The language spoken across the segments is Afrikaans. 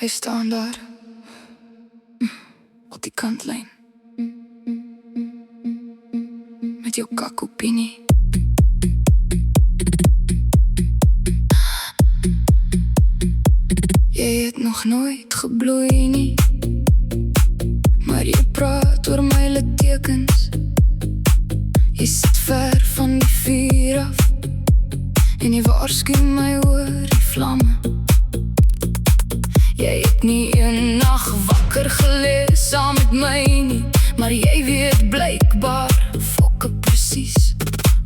Hy staan daar op die kantlyn met jou kakopinie. Jy het nog nooit gebloei nie, maar jy praat oor my littekens. Jy sit ver van die vuur af en jy waarsku my oor die vlamme. Jy het nie een nag wakker gelees saam met my nie, maar jy weet blykbaar fokke presies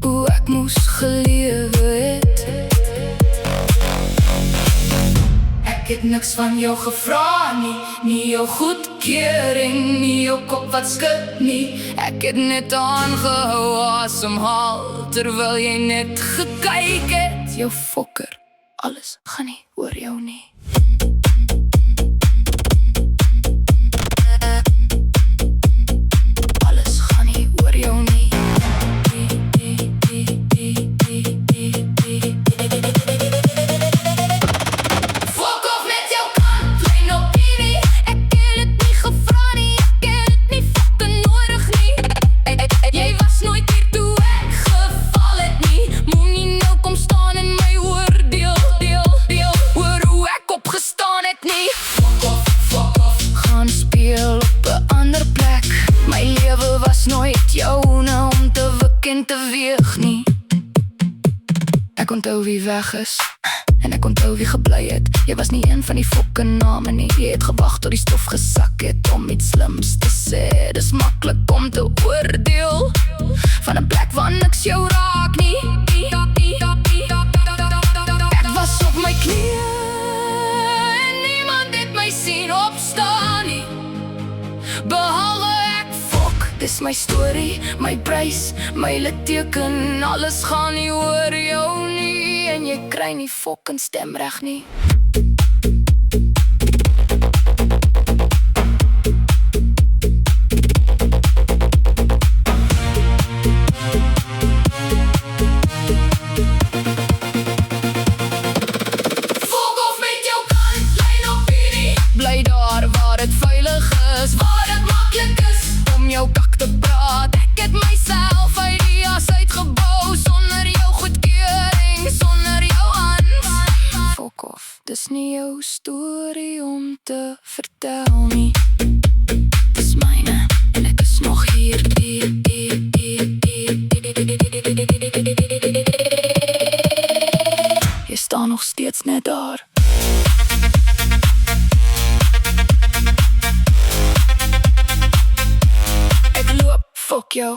hoe ek moes gelewe het. Ek het niks van jou gevra nie, nie jou goedkeuring, nie jou kop wat skud nie. Ek het net aangehou asemhaal terwyl jy net gekyk het. Jou fokker, alles gaan nie oor jou nie. Alles gaan nie oor jou nie. Nooit joune om te wik en te weeg nie. Ek onthou wie weg is en ek onthou wie gebly het. Jy was nie een van die fokke name nie. Jy het gewag tot die stof gesak het om iets slims te sê. Dis maklik om te oordeel van 'n plek waar niks jou raak nie. Ek was op my knieë en niemand het my sien opstaan nie, behalwe dis my storie, my prys, my litteken. Alles gaan nie oor jou nie en jy kry nie fucking stemreg nie. Fok of met jou kantlyn opinie. Bly daar waar het veilig is, waar het maklik is om jou kak te praat. Ek het myself ideas uitgebou sonder jou goedkeuring, sonder jou aanval. Fok off, dis nie jou storie om te vertel nie. Dis myne en ek is nog hier. Jy staan nog steeds net daar. Fuck yo.